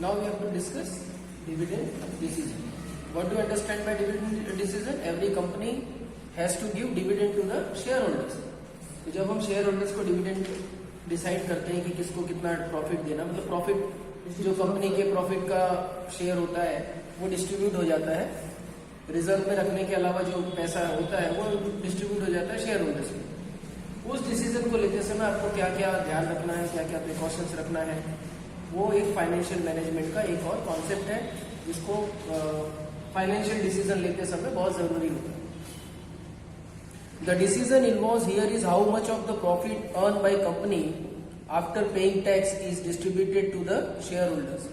Now we have to discuss dividend decision. What do you understand by dividend decision? Every company has to give dividend to the shareholders. तो जब हम share holders को dividend decide करते हैं कि किसको कितना प्रॉफिट देना, मतलब प्रॉफिट जो कंपनी के प्रॉफिट का शेयर होता है वो डिस्ट्रीब्यूट हो जाता है, रिजर्व में रखने के अलावा जो पैसा होता है वो डिस्ट्रीब्यूट हो जाता है शेयर होल्डर्स में। उस डिसीजन को लेते समय आपको क्या क्या ध्यान रखना है, क्या क्या प्रिकॉशंस रखना है, वो एक फाइनेंशियल मैनेजमेंट का एक और कॉन्सेप्ट है जिसको फाइनेंशियल डिसीजन लेते समय बहुत जरूरी होता है। The decision involved here is how much of the profit earned by company after paying tax is distributed to the shareholders.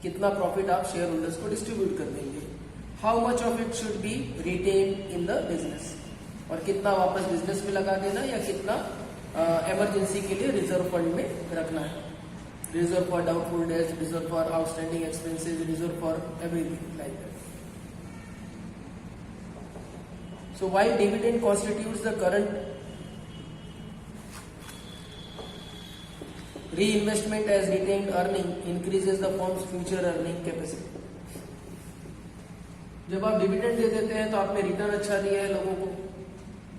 कितना प्रॉफिट आप शेयर होल्डर्स को डिस्ट्रीब्यूट कर देंगे, how much of it should be retained in the business, और कितना वापस business में लगा देना या कितना इमरजेंसी के लिए रिजर्व फंड में रखना है, reserve for doubtful debts, reserve for outstanding expenses, reserve for everything like that. So while dividend constitutes the current reinvestment as retained earning increases the firm's future earning capacity. जब आप dividend दे देते हैं तो आपने return अच्छा दिया है लोगों को,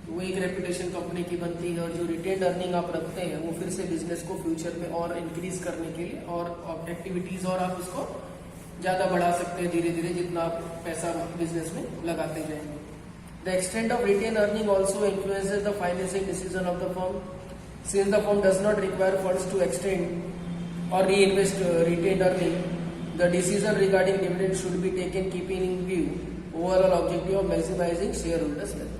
तो वो एक रेपुटेशन कंपनी की बनती है, और जो रिटेन्ड अर्निंग आप रखते हैं वो फिर से बिजनेस को फ्यूचर में और इंक्रीज करने के लिए और एक्टिविटीज और आप उसको ज्यादा बढ़ा सकते हैं धीरे धीरे जितना आप पैसा बिजनेस में लगाते जाएंगे. The extent of retained earning also influences the financing decision of the firm. Since the firm does not require funds to extend or reinvest retained earning, the decision regarding dividend should be taken keeping in view overall objective of maximizing shareholders' wealth.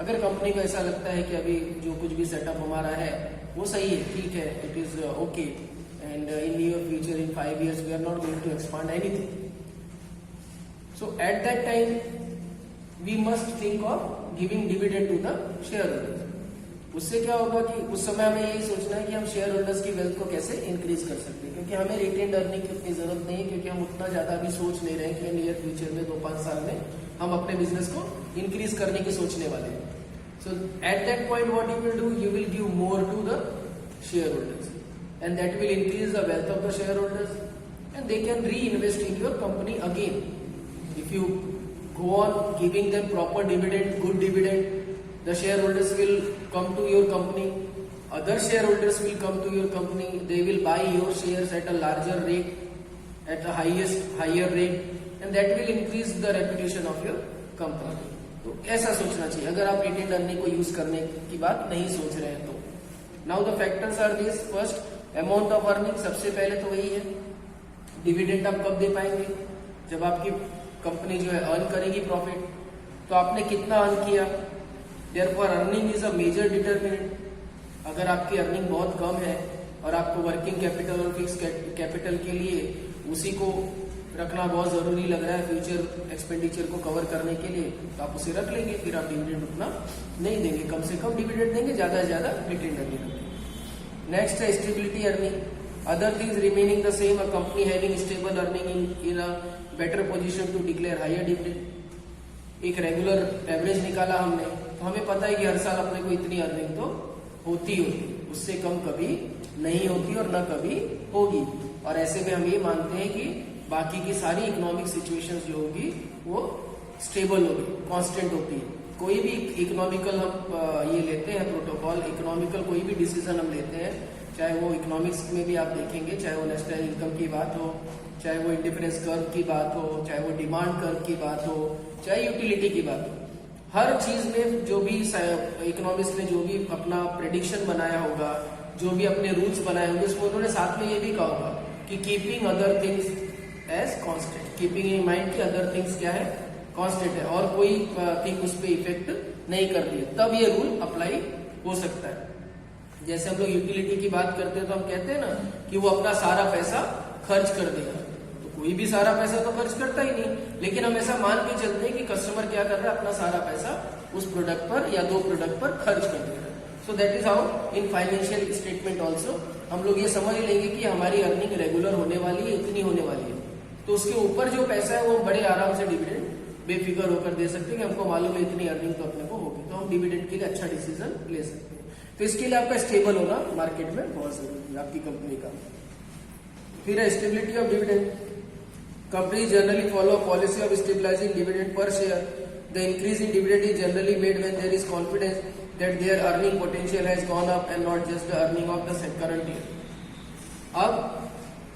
अगर company को ऐसा लगता है कि अभी जो कुछ भी सेटअप हमारा है वो सही है, ठीक है, it is okay, and in near future in 5 years we are not going to expand anything, so at that time we must think of giving dividend to the shareholders. उससे क्या होगा कि उस समय हमें यही सोचना है कि हम शेयर होल्डर्स की वेल्थ को कैसे इंक्रीज कर सकते हैं, क्योंकि हमें रिटेन्ड अर्निंग की उतनी जरूरत नहीं है, क्योंकि हम उतना ज्यादा भी सोच नहीं रहे हैं कि नियर फ्यूचर में 2-5 साल में हम अपने बिजनेस को इंक्रीज करने की सोचने वाले हैं. So at that point what you will do, you will give more to the shareholders and that will increase the wealth of the shareholders and they can reinvest in your company again. If you go on giving them proper dividend, good dividend, the shareholders will come to your company, other shareholders will come to your company, they will buy your shares at a larger rate, at a higher rate, and that will increase the reputation of your company. तो ऐसा सोचना चाहिए अगर आप retained earning को use करने की बात नहीं सोच रहे हैं तो. Now the factors are this. First, amount of earning. सबसे पहले तो वही है, डिविडेंड आप कब दे पाएंगे, जब आपकी कंपनी जो है अर्न करेगी प्रॉफिट, तो आपने कितना अर्न किया. Therefore earning is a major determinant. अगर आपकी अर्निंग बहुत कम है और आपको वर्किंग कैपिटल और फिक्स कैपिटल के लिए उसी को रखना बहुत जरूरी लग रहा है फ्यूचर एक्सपेंडिचर को कवर करने के लिए, तो आप उसे रख लेंगे, फिर आप डिविडेंड उतना नहीं देंगे, कम से कम डिविडेंड देंगे, ज्यादा से ज्यादा रिटेन्ड अर्निंग देंगे. नेक्स्ट है stability earning. Other things remaining the same, a company having stable earning in a better position to declare higher dividend. एक रेगुलर एवरेज निकाला हमने, तो हमें पता है कि हर साल अपने को इतनी अर्निंग तो होती, उससे कम कभी नहीं होती और न कभी होगी. और ऐसे में हम ये मानते हैं कि बाकी की सारी इकोनॉमिक सिचुएशंस जो होगी वो स्टेबल होगी, कांस्टेंट होती है. कोई भी इकोनॉमिकल हम ये लेते हैं प्रोटोकॉल, इकोनॉमिकल कोई भी डिसीजन हम लेते हैं, चाहे वो इकोनॉमिक्स में भी आप देखेंगे, चाहे वो नेशनल इनकम की बात हो, चाहे वो इंडिफरेंस कर्व की बात हो, चाहे वो डिमांड कर्व की बात हो, चाहे यूटिलिटी की बात हो, हर चीज में जो भी इकोनॉमिक्स ने जो भी अपना प्रेडिक्शन बनाया होगा, जो भी अपने रूल्स बनाए होंगे, उसमें उन्होंने साथ में ये भी कहा होगा कि keeping other things as constant. Keeping in mind की अदर थिंग्स क्या है, कॉन्स्टेंट है, और कोई थिंग उस पर इफेक्ट नहीं करती है, तब ये रूल अप्लाई हो सकता है. जैसे हम लोग यूटिलिटी की बात करते हैं तो हम कहते हैं ना कि वो अपना सारा पैसा खर्च कर देगा, तो कोई भी सारा पैसा तो खर्च करता ही नहीं, लेकिन हम ऐसा मान के चलते हैं कि कस्टमर क्या कर रहा है, अपना सारा पैसा उस प्रोडक्ट पर या 2 प्रोडक्ट पर खर्च कर दे रहा है. So that is how in financial statement also हम लोग ये समझ लेंगे कि हमारी अर्निंग रेगुलर होने वाली है, इतनी होने वाली है, तो उसके ऊपर जो पैसा है वो बड़े आराम से डिविडेंड बेफिक्र होकर दे सकते हैं कि हमको मालूम है इतनी अर्निंग तो अपने को होगी, तो हम डिविडेंड के लिए अच्छा डिसीजन ले सकते हैं. तो इसके लिए आपका स्टेबल होना मार्केट में बहुत जरूरी है आपकी कंपनी का. फिर है stability of dividend. Company generally follow policy of stabilising dividend per share. The increase in dividend is generally made when there is confidence that their earning potential has gone up and not just the earning of the current year. अब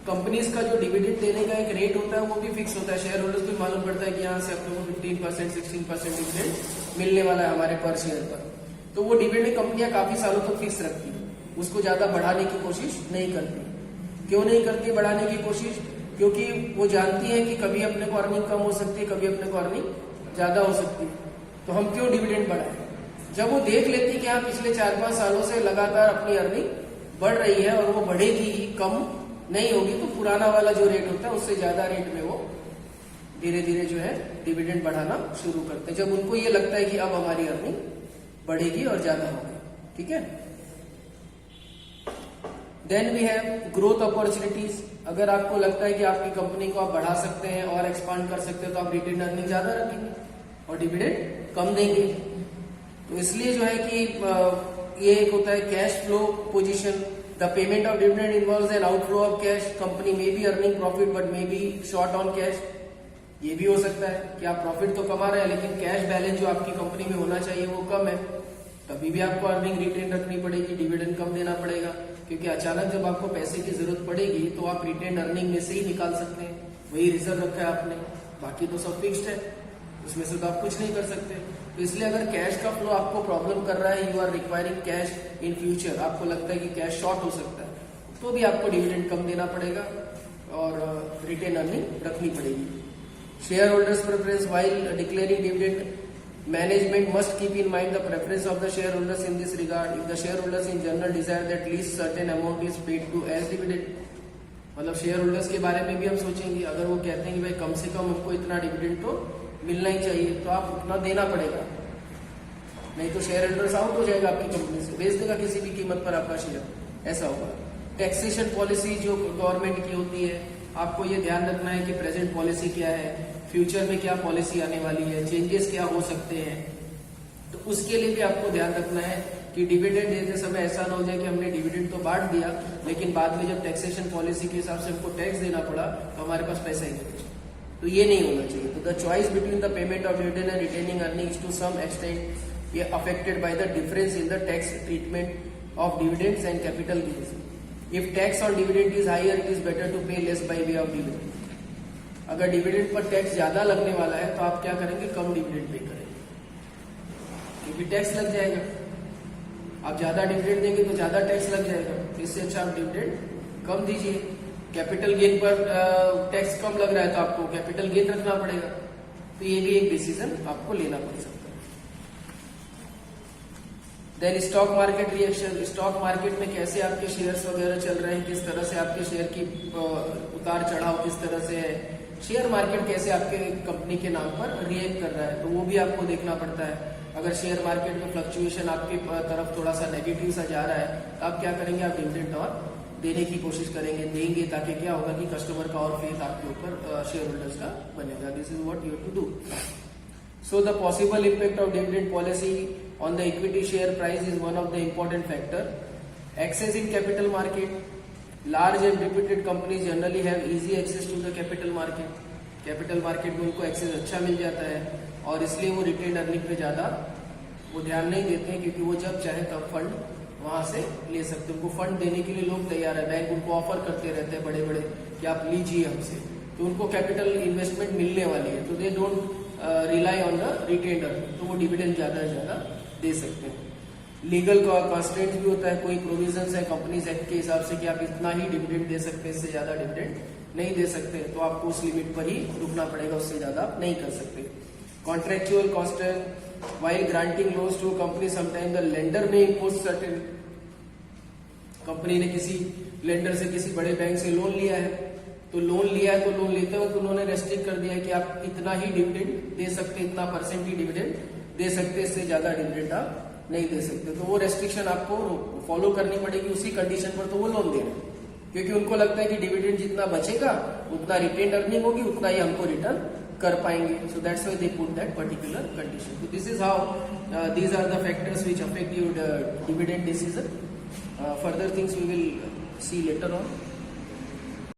companies का जो dividend देने का एक rate होता है वो भी फिक्स होता है, शेयर होल्डर्स को मालूम पड़ता है कि यहाँ से अपने को 15% 16% डिविडेंड मिलने वाला है हमारे पर शेयर पर। तो वो डिविडेंड कंपनियां काफी सालों तक फिक्स रखती है, उसको ज्यादा बढ़ाने की कोशिश नहीं करती। क्यों नहीं करती बढ़ाने की कोशिश? क्योंकि वो जानती है कि कभी अपने को अर्निंग कम हो सकती है, कभी अपने को अर्निंग ज्यादा हो सकती है। तो हम क्यों डिविडेंड बढ़ाएं? जब वो देख लेती है कि हाँ पिछले 4-5 सालों से लगातार अपनी अर्निंग बढ़ रही है और वो बढ़ेगी, कम नहीं होगी, तो पुराना वाला जो रेट होता है उससे ज्यादा रेट में वो धीरे धीरे जो है डिविडेंड बढ़ाना शुरू करते हैं, जब उनको ये लगता है कि अब हमारी अर्निंग बढ़ेगी और ज्यादा होगी। ठीक है। Then we have growth opportunities. अगर आपको लगता है कि आपकी कंपनी को आप बढ़ा सकते हैं और एक्सपांड कर सकते हो तो आप रिटेन अर्निंग ज्यादा रखेंगे और डिविडेंड कम देंगे। तो इसलिए जो है कि ये एक होता है cash flow position. The payment of dividend involves an outflow of cash. Company may be earning profit but may be short on cash. ये भी हो सकता है कि आप प्रॉफिट तो कमा रहे हैं लेकिन कैश बैलेंस जो आपकी कंपनी में होना चाहिए वो कम है, तभी भी आपको अर्निंग रिटेन रखनी पड़ेगी, डिविडेंड कम देना पड़ेगा। क्योंकि अचानक जब आपको पैसे की जरूरत पड़ेगी तो आप रिटेन अर्निंग में से ही निकाल सकते हैं, वही रिजर्व रखा है आपने, बाकी तो सब फिक्स्ड है, उसमें से तो आप कुछ नहीं कर सकते। तो इसलिए अगर कैश का फ्लो आपको प्रॉब्लम कर रहा है, you are requiring cash in future, आपको लगता है कि कैश शॉर्ट हो सकता है, तो भी आपको डिविडेंड कम देना पड़ेगा और रिटेन अर्निंग रखनी पड़ेगी। Share holders preference while declaring dividend, management must keep in mind the preference of the shareholders in this regard. If the shareholders in general desire that at least certain amount is paid to as dividend, मतलब share holders के बारे में भी हम सोचेंगे। अगर वो कहते हैं कि भाई कम से कम हमको इतना डिविडेंड तो मिलना ही चाहिए, तो आप उतना देना पड़ेगा, नहीं तो शेयर होल्डर्स आउट हो जाएगा आपकी कंपनी से, बेच देगा किसी भी कीमत पर आपका शेयर, ऐसा होगा। टैक्सेशन पॉलिसी जो गवर्नमेंट की होती है, आपको ये ध्यान रखना है कि प्रेजेंट पॉलिसी क्या है, फ्यूचर में क्या पॉलिसी आने वाली है, चेंजेस क्या हो सकते हैं, तो उसके लिए भी आपको ध्यान रखना है कि डिविडेंड देते समय ऐसा ना हो जाए कि हमने डिविडेंड तो बांट दिया लेकिन बाद में जब टैक्सेशन पॉलिसी के हिसाब से हमको टैक्स देना पड़ा तो हमारे पास पैसा ही नहीं बचा। तो ये नहीं होना चाहिए। तो the choice between the payment of dividend and retaining earnings to some extent ये affected by the difference in the tax treatment of dividends and capital gains. If tax on dividend is higher, it is better to pay less by way of dividend. अगर dividend पर tax ज्यादा लगने वाला है तो आप क्या करेंगे, कम डिविडेंड पे करेंगे, क्योंकि टैक्स लग जाएगा। आप ज्यादा डिविडेंड देंगे तो ज्यादा टैक्स लग जाएगा, तो इससे अच्छा आप डिविडेंड कम दीजिए। कैपिटल गेन पर टैक्स कम लग रहा है तो आपको कैपिटल गेन रखना पड़ेगा, तो ये भी एक डिसीजन आपको लेना पड़ सकता है। Then stock market reaction. Stock market में कैसे आपके शेयर्स वगैरह चल रहे हैं, किस तरह से आपके शेयर की उतार चढ़ाव किस तरह से है, शेयर मार्केट कैसे आपके कंपनी के नाम पर रिएक्ट कर रहा है, तो वो भी आपको देखना पड़ता है। अगर शेयर मार्केट में फ्लक्चुएशन आपके तरफ थोड़ा सा नेगेटिव सा जा रहा है तो आप क्या करेंगे, आप डिविडेंड और देने की कोशिश करेंगे, देंगे, ताकि क्या होगा कि कस्टमर का और फेथ आपके ऊपर शेयर होल्डर्स का बनेगा। This is what you have to do. So the possible impact of dividend policy on the equity share price is one of the important factor. Access in capital market. Large and reputed companies generally have easy access to the capital market. Capital market में उनको access अच्छा मिल जाता है और इसलिए वो retain earning पे ज्यादा वो ध्यान नहीं देते हैं, क्योंकि वो जब चाहे तब फंड वहां से ले सकते हैं। उनको फंड देने के लिए लोग तैयार है, बैंक उनको ऑफर करते रहते हैं बड़े बड़े कि आप लीजिए हमसे, तो उनको कैपिटल इन्वेस्टमेंट मिलने वाली है, तो they don't rely on the retain earning, तो वो डिविडेंड ज्यादा से ज्यादा दे सकते हैं। लीगल कॉन्स्टेंट भी होता है, कोई प्रोविजंस है कंपनीज एक्ट के हिसाब से कि आप इतना ही डिविडेंड दे सकते हैं, इससे ज्यादा डिविडेंड नहीं दे सकते, तो आपको उस लिमिट पर ही रुकना पड़ेगा, उससे ज्यादा आप नहीं कर सकते। Contractual constant while granting loans to company sometime the lender may impose certain. Company ने किसी लेंडर से, किसी बड़े बैंक से लोन लिया है, तो लोन लिया है तो लोन लेते वक्त उन्होंने रेस्ट्रिक्ट कर दिया है कि आप इतना ही डिविडेंड दे सकते, इतना % ही डिविडेंड दे सकते, इससे ज्यादा डिविडेंड आप नहीं दे सकते। तो वो रेस्ट्रिक्शन आपको फॉलो करनी पड़ेगी, उसी कंडीशन पर तो वो लोन दे रहे हैं, क्योंकि उनको लगता है कि डिविडेंड जितना बचेगा उतना रिटेन अर्निंग होगी, उतना ही हमको रिटर्न कर पाएंगे। So that's why they put that particular condition. तो this is how these are the factors which affect your dividend decision. Further things we will see later on.